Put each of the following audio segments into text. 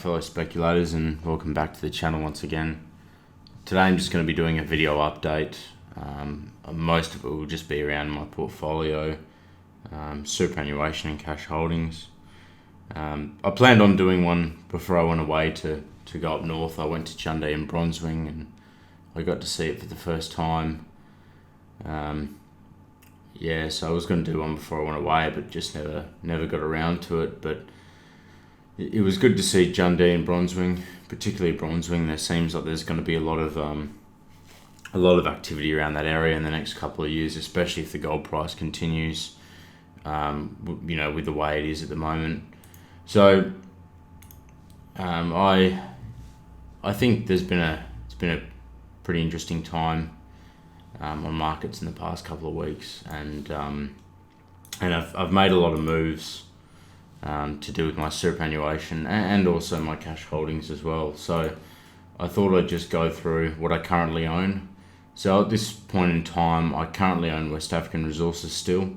fellow speculators, and welcome back to the channel once again. Today I'm just going to be doing a video update. Most of it will just be around my portfolio, superannuation and cash holdings. I planned on doing one before I went away to go up north. I went to Chundee and Bronzewing and I got to see it for the first time. So I was going to do one before I went away, but just never got around to it. But it was good to see Chundee and Bronzewing, particularly Bronzewing. There seems like there's going to be a lot of activity around that area in the next couple of years, especially if the gold price continues, with the way it is at the moment. So I think it's been a pretty interesting time on markets in the past couple of weeks, and I've made a lot of moves to do with my superannuation and also my cash holdings as well. So I thought I'd just go through what I currently own. So at this point in time, I currently own West African Resources still.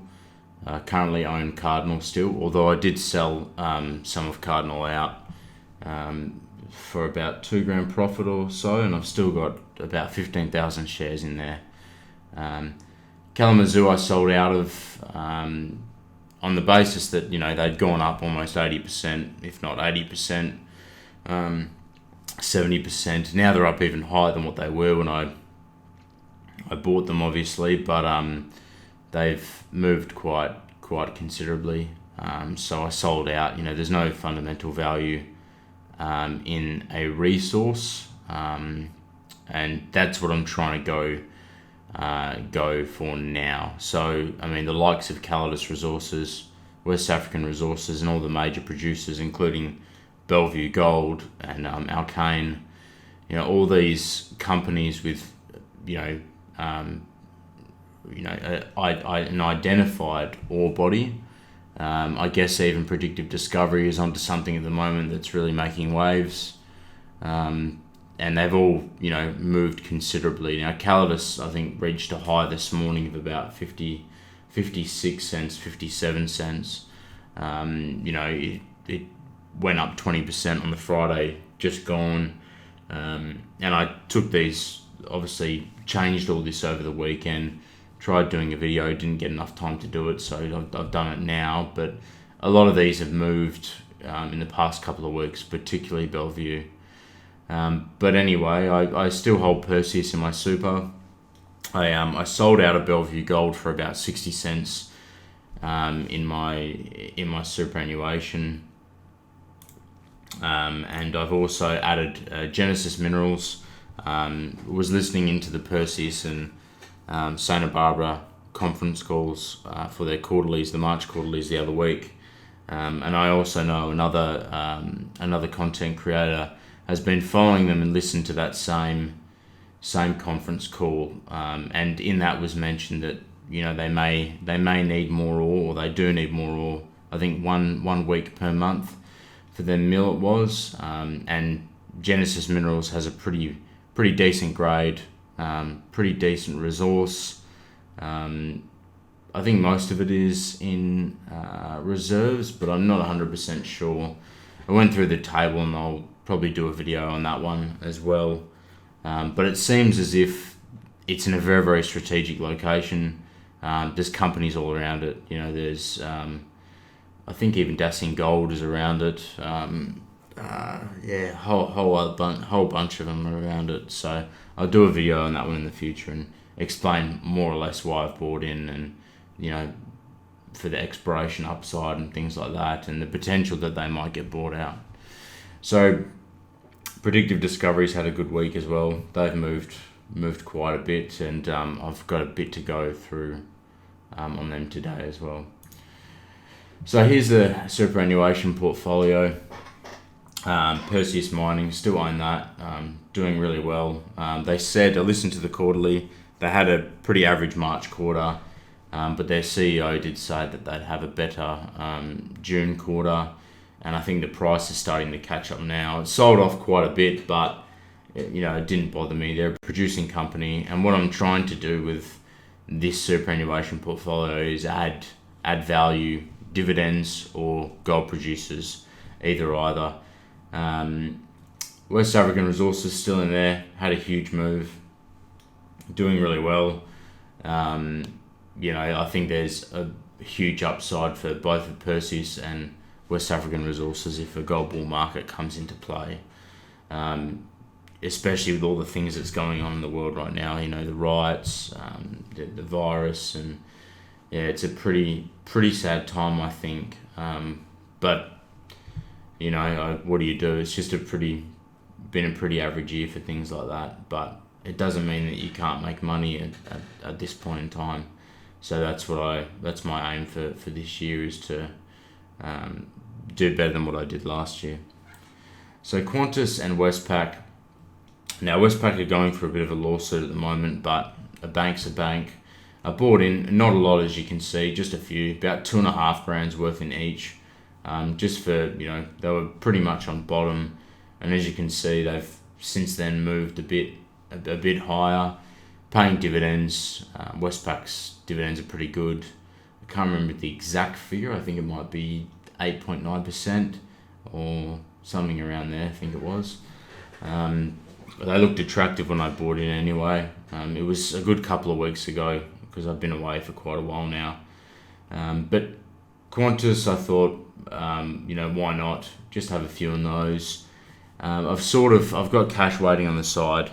Currently own Cardinal still, although I did sell some of Cardinal out for about $2 profit or so, and I've still got about 15,000 shares in there. Kalamazoo I sold out of on the basis that they'd gone up almost 80%, if not 80%, 70%. Now they're up even higher than what they were when I bought them, obviously, but they've moved quite considerably. So I sold out. There's no fundamental value in a resource, and that's what I'm trying to go for now. So the likes of Calidus Resources, West African Resources, and all the major producers, including Bellevue Gold and Alkane, all these companies with an identified ore body. I guess even Predictive Discovery is onto something at the moment that's really making waves. And they've all, moved considerably. Now, Calidus, I think, reached a high this morning of about 56 cents, 57 cents. It went up 20% on the Friday just gone. And I took these, obviously changed all this over the weekend, tried doing a video, didn't get enough time to do it, so I've done it now. But a lot of these have moved in the past couple of weeks, particularly Bellevue. But anyway, I still hold Perseus in my super. I sold out of Bellevue Gold for about 60 cents in my superannuation, and I've also added Genesis Minerals. Was listening into the Perseus and Santa Barbara conference calls for their quarterlies, the March quarterlies the other week, and I also know another content creator has been following them and listened to that same conference call, and in that was mentioned that they may need more ore, or they do need more ore. I think one week per month for their mill it was, and Genesis Minerals has a pretty decent grade, pretty decent resource. I think most of it is in reserves, but I'm not 100% sure. I went through the table, and I'll probably do a video on that one as well. But it seems as if it's in a very, very strategic location. There's companies all around it. There's I think even Dacian Gold is around it. Whole bunch of them are around it. So I'll do a video on that one in the future and explain more or less why I've bought in, and for the exploration upside and things like that, and the potential that they might get bought out. So Predictive Discovery's had a good week as well. They've moved quite a bit, and I've got a bit to go through on them today as well. So here's the superannuation portfolio. Perseus Mining, still own that, doing really well. They said, I listened to the quarterly, they had a pretty average March quarter, but their CEO did say that they'd have a better June quarter, and I think the price is starting to catch up now. It sold off quite a bit, but it didn't bother me. They're a producing company, and what I'm trying to do with this superannuation portfolio is add value, dividends or gold producers, either. West African Resources still in there, had a huge move, doing really well. I think there's a huge upside for both of Perseus and West African Resources if a gold bull market comes into play. Especially with all the things that's going on in the world right now, the riots, the virus, and it's a pretty sad time, I think. But what do you do? It's just been a pretty average year for things like that. But it doesn't mean that you can't make money at this point in time. So that's my aim for this year, is to do better than what I did last year. So Qantas and Westpac. Now Westpac are going for a bit of a lawsuit at the moment, but a bank's a bank. I bought in, not a lot as you can see, just a few, about $2.5 worth in each. Just for, they were pretty much on bottom, and as you can see, they've since then moved a bit higher, paying dividends. Westpac's dividends are pretty good. I can't remember the exact figure. I think it might be 8.9% or something around there, I think it was. They looked attractive when I bought in anyway. It was a good couple of weeks ago because I've been away for quite a while now. But Qantas, I thought, why not? Just have a few of those. I've got cash waiting on the side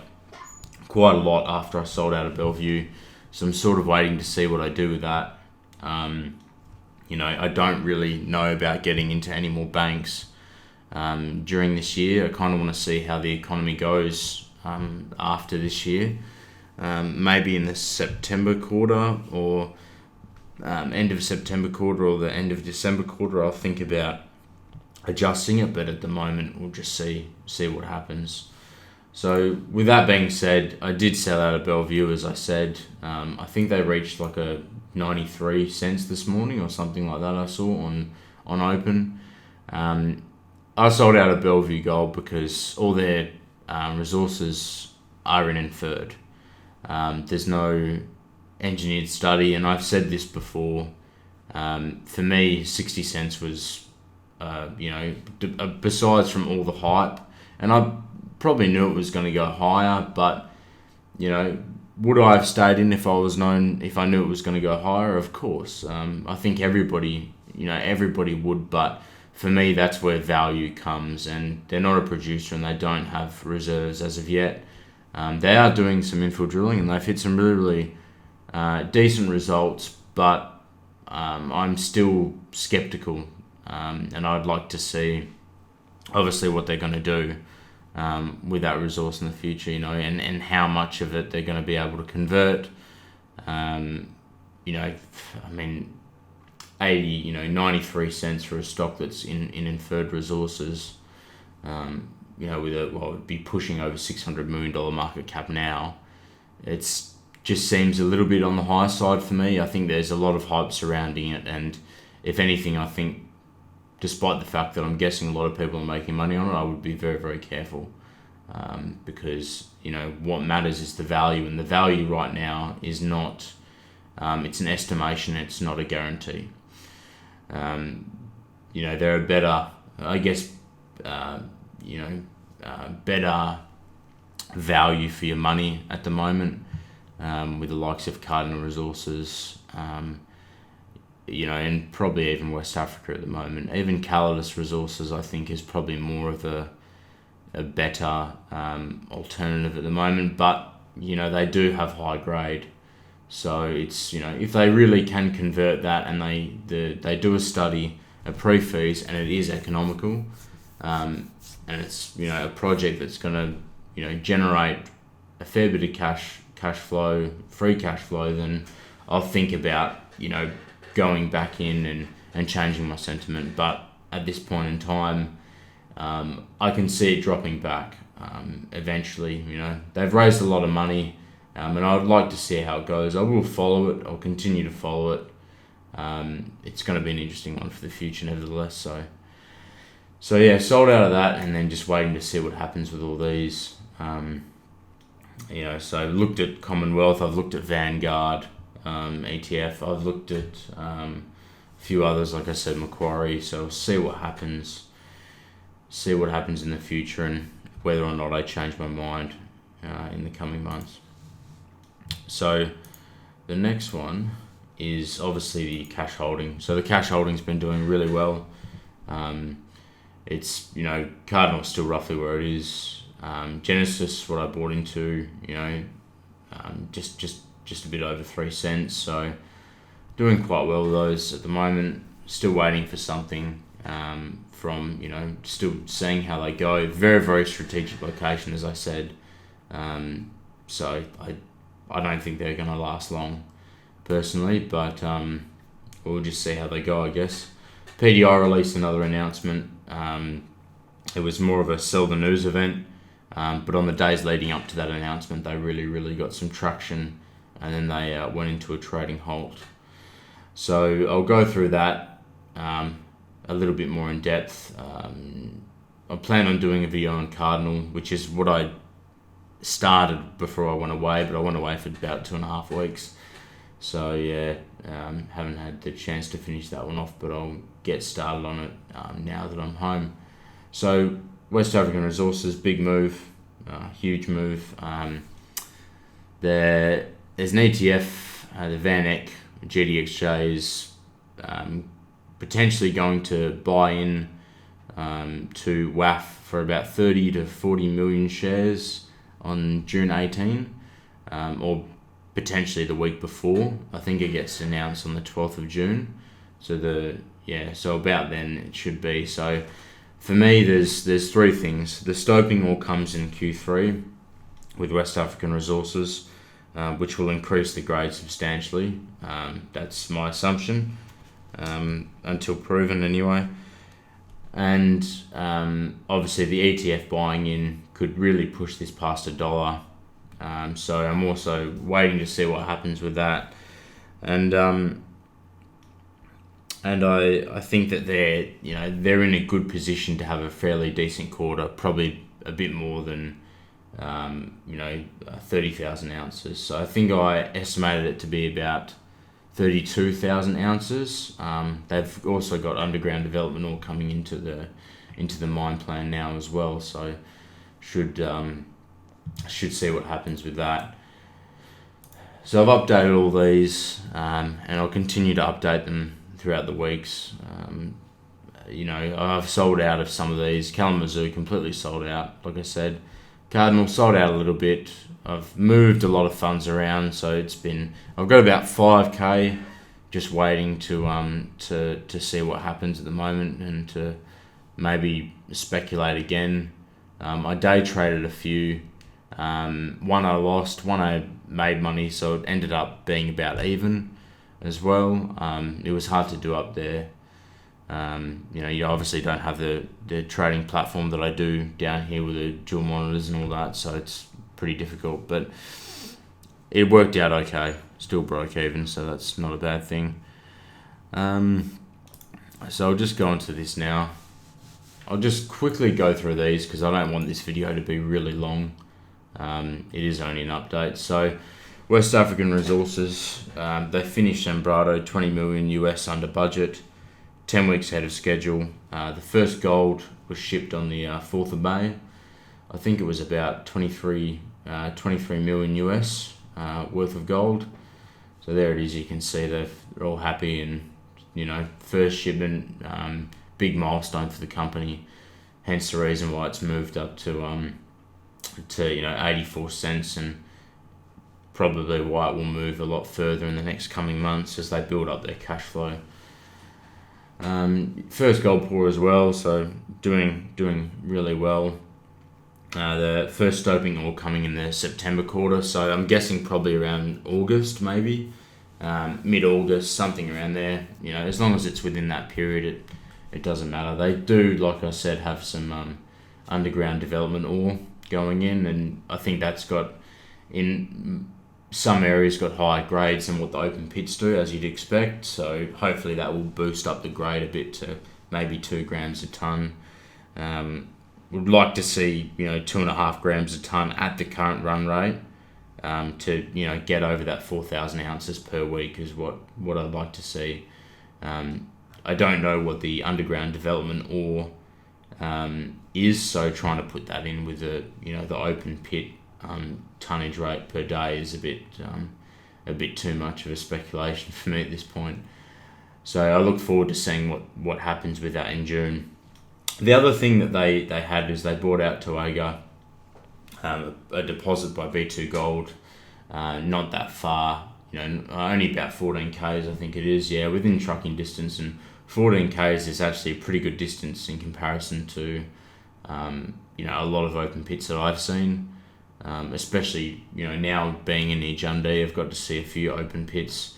quite a lot after I sold out of Bellevue. So I'm sort of waiting to see what I do with that. I don't really know about getting into any more banks during this year. I kind of want to see how the economy goes after this year. Maybe in the September quarter or end of September quarter or the end of December quarter, I'll think about adjusting it. But at the moment, we'll just see what happens. So with that being said, I did sell out of Bellevue, as I said. I think they reached like a 93 cents this morning or something like that I saw on open. I sold out of Bellevue Gold because all their resources are in inferred. There's no engineered study, and I've said this before. For me, 60 cents was, besides from all the hype, and I probably knew it was going to go higher, but, would I have stayed in if I knew it was going to go higher? Of course. I think everybody would, but for me, that's where value comes, and they're not a producer and they don't have reserves as of yet. They are doing some infill drilling and they've hit some really, really decent results, but I'm still skeptical, and I'd like to see, obviously, what they're going to do with that resource in the future, and how much of it they're going to be able to convert. 93 cents for a stock that's in inferred resources, it'd be pushing over $600 million market cap now. It's just seems a little bit on the high side for me. I think there's a lot of hype surrounding it, and if anything, I think, despite the fact that I'm guessing a lot of people are making money on it, I would be very, very careful, because what matters is the value, and the value right now is not. It's an estimation. It's not a guarantee. There are better, I guess, better value for your money at the moment, with the likes of Cardinal Resources, and probably even West Africa at the moment. Even Calidus Resources, I think, is probably more of a better alternative at the moment, but they do have high grade. So it's, if they really can convert that, and they do a study, a pre-feas, and it is economical, and it's, a project that's going to, generate a fair bit of cash flow, free cash flow, then I'll think about, going back in and changing my sentiment. But at this point in time, I can see it dropping back eventually. They've raised a lot of money. And I'd like to see how it goes. I will follow it. I'll continue to follow it. It's going to be an interesting one for the future, nevertheless. So yeah, sold out of that, and then just waiting to see what happens with all these. So looked at Commonwealth. I've looked at Vanguard ETF. I've looked at a few others, like I said, Macquarie. So we'll see what happens. see what happens in the future and whether or not I change my mind in the coming months. So the next one is obviously the cash holding. So the cash holding's been doing really well. It's, Cardinal's still roughly where it is. Genesis, what I bought into, just a bit over 3 cents. So doing quite well with those at the moment. Still waiting for something from, still seeing how they go. Very, very strategic location, as I said. So I don't think they're going to last long, personally, but we'll just see how they go, I guess. PDI released another announcement. It was more of a sell the news event, but on the days leading up to that announcement, they really, really got some traction, and then they went into a trading halt. So I'll go through that a little bit more in depth. I plan on doing a video on Cardinal, which is what I started before I went away, but I went away for about 2.5 weeks. So yeah, haven't had the chance to finish that one off, but I'll get started on it now that I'm home. So West African Resources, big move, huge move. There's an ETF, the VanEck GDXJ is potentially going to buy in to WAF for about 30 to 40 million shares on June 18, or potentially the week before. I think it gets announced on the 12th of June. So about then it should be. So for me, there's 3 things. The stoping all comes in Q3 with West African Resources, which will increase the grade substantially. That's my assumption, until proven anyway. And obviously the ETF buying in could really push this past $1. So I'm also waiting to see what happens with that. And I think that they're in a good position to have a fairly decent quarter, probably a bit more than 30,000 ounces. So I think I estimated it to be about 32,000 ounces. They've also got underground development all coming into the mine plan now as well. So should see what happens with that. So I've updated all these, and I'll continue to update them throughout the weeks. I've sold out of some of these. Kalamazoo completely sold out, like I said. Cardinal sold out a little bit. I've moved a lot of funds around, so I've got about 5k just waiting to see what happens at the moment and to maybe speculate again. I day traded a few. One I lost, one I made money, so it ended up being about even as well. It was hard to do up there. You obviously don't have the trading platform that I do down here with the dual monitors and all that, so it's pretty difficult, but it worked out okay. Still broke even, so that's not a bad thing. So I'll just go into this now. I'll just quickly go through these because I don't want this video to be really long. It is only an update. So West African Resources, they finished Zambrano 20 million US under budget, 10 weeks ahead of schedule. The first gold was shipped on the 4th of May. I think it was about 23 million US worth of gold. So there it is. You can see they're all happy, and first shipment, big milestone for the company. Hence the reason why it's moved up to 84 cents, and probably why it will move a lot further in the next coming months as they build up their cash flow. First gold pour as well, so doing really well. The first stoping all coming in the September quarter, so I'm guessing probably around August, maybe mid-August, something around there. As long as it's within that period, it doesn't matter. They do, like I said, have some underground development ore going in, and I think that's got, in some areas, got higher grades than what the open pits do, as you'd expect. So hopefully that will boost up the grade a bit to maybe 2 grams a tonne. Would like to see 2.5 grams a tonne at the current run rate, to get over that 4,000 ounces per week is what I'd like to see. I don't know what the underground development ore is. So trying to put that in with the open pit tonnage rate per day is a bit too much of a speculation for me at this point. So I look forward to seeing what happens with that in June. The other thing that they had is they bought out Toega, a deposit by B2 Gold, not that far, only about 14 k's I think it is, within trucking distance, and 14 k's is actually a pretty good distance in comparison to a lot of open pits that I've seen, especially now being in Ijunde, I've got to see a few open pits,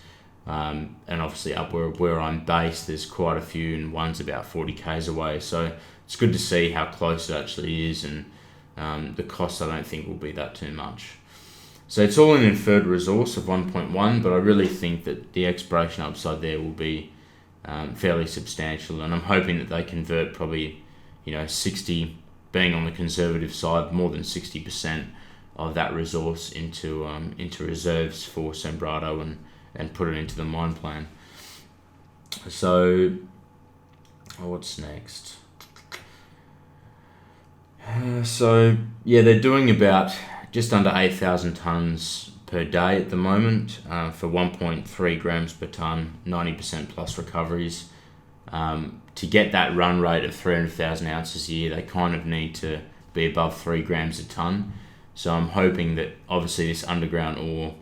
and obviously up where I'm based there's quite a few, and one's about 40 k's away, so it's good to see how close it actually is, and the cost I don't think will be that too much. So it's all an inferred resource of 1.1, but I really think that the exploration upside there will be fairly substantial, and I'm hoping that they convert probably 60, being on the conservative side, more than 60% of that resource into reserves for Sembrado and put it into the mine plan. So what's next? They're doing about just under 8,000 tonnes per day at the moment for 1.3 grams per tonne, 90% plus recoveries. To get that run rate of 300,000 ounces a year, they kind of need to be above 3 grams a tonne. So I'm hoping that obviously this underground ore,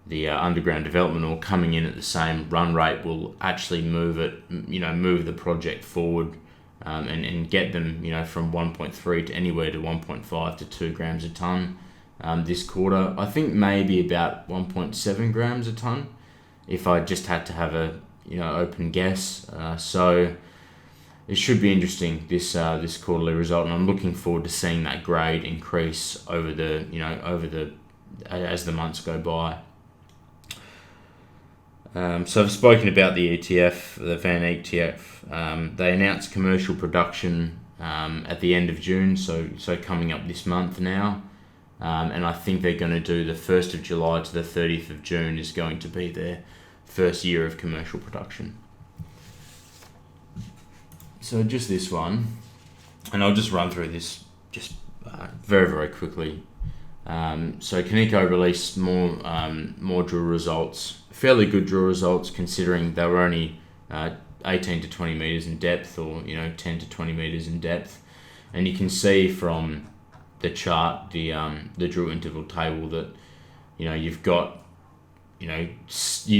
the underground development ore coming in at the same run rate will actually move the project forward, and get them from 1.3 to anywhere to 1.5 to 2 grams a tonne this quarter. I think maybe about 1.7 grams a tonne if I just had to have a open guess. So it should be interesting, this quarterly result, and I'm looking forward to seeing that grade increase as the months go by. So I've spoken about the ETF, the Van ETF. They announced commercial production at the end of June, so coming up this month now. And I think they're going to do the 1st of July to the 30th of June is going to be their first year of commercial production. So just this one, and I'll just run through this very, very quickly. So Kaneko released more drill results, fairly good drill results considering they were only 18 to 20 meters in depth, or 10 to 20 meters in depth, and you can see from the chart, the drill interval table, that you've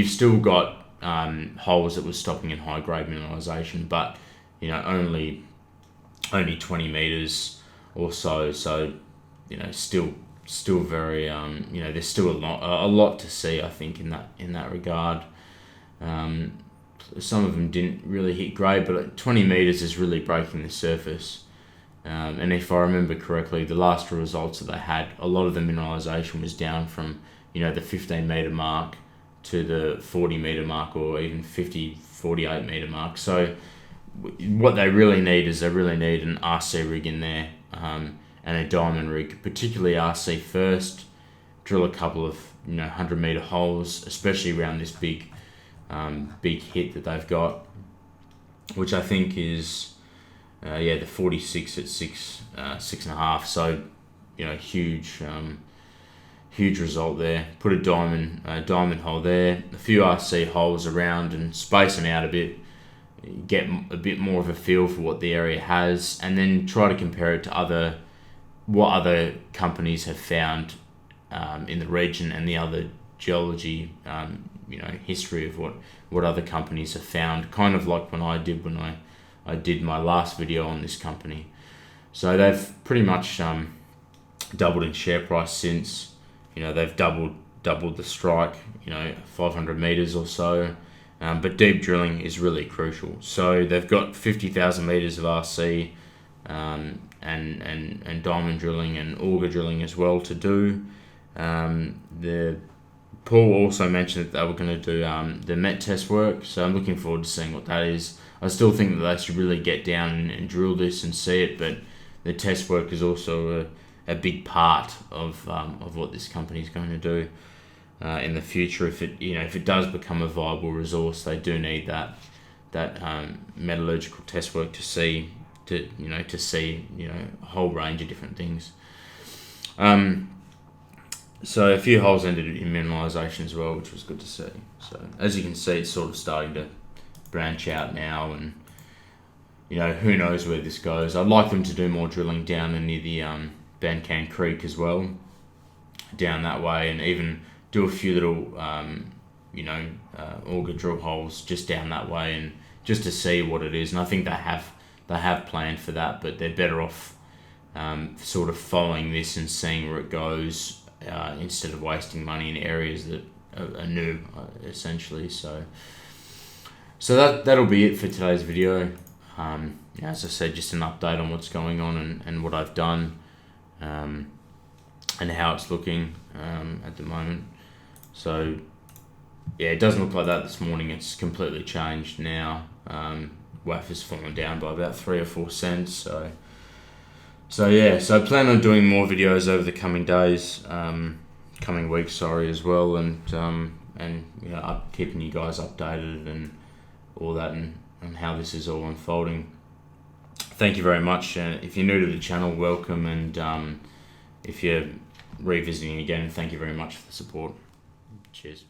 still got holes that were stopping in high grade mineralization, but only 20 meters or so. So still very there's still a lot to see, I think, in that regard. Some of them didn't really hit grade, but 20 meters is really breaking the surface. And if I remember correctly, the last results that they had, a lot of the mineralization was down from the 15 meter mark to the 40 meter mark, or even 48 meter mark. So what they really need is an RC rig in there, and a diamond rig, particularly RC first. Drill a couple of 100 meter holes, especially around this big hit that they've got, which I think is the 46 at 6.5. So huge result there. Put a diamond hole there, a few RC holes around, and space them out a bit. Get a bit more of a feel for what the area has, and then try to compare it to what other companies have found in the region, and the other geology, history of what other companies have found. Kind of like when I did my last video on this company. So they've pretty much doubled in share price since. They've doubled the strike, 500 meters or so. But deep drilling is really crucial. So they've got 50,000 meters of RC and diamond drilling and auger drilling as well to do. Paul also mentioned that they were going to do the met test work, so I'm looking forward to seeing what that is. I still think that they should really get down and drill this and see it, but the test work is also a big part of what this company is going to do in the future. If it does become a viable resource, they do need that metallurgical test work to see to see a whole range of different things. So a few holes ended in mineralisation as well, which was good to see. So as you can see, it's sort of starting to branch out now, and who knows where this goes. I'd like them to do more drilling down and near the Bancan Creek as well, down that way, and even do a few little auger drill holes just down that way, and just to see what it is. And I think they have planned for that, but they're better off sort of following this and seeing where it goes, instead of wasting money in areas that are new, essentially. So that'll be it for today's video. As I said, just an update on what's going on and what I've done, and how it's looking at the moment. So yeah, it doesn't look like that this morning. It's completely changed now. WAF has fallen down by about 3 or 4 cents. So I plan on doing more videos over the coming days, coming weeks, as well, and keeping you guys updated and all that, and how this is all unfolding. Thank you very much. If you're new to the channel, welcome, and if you're revisiting again, thank you very much for the support. Cheers.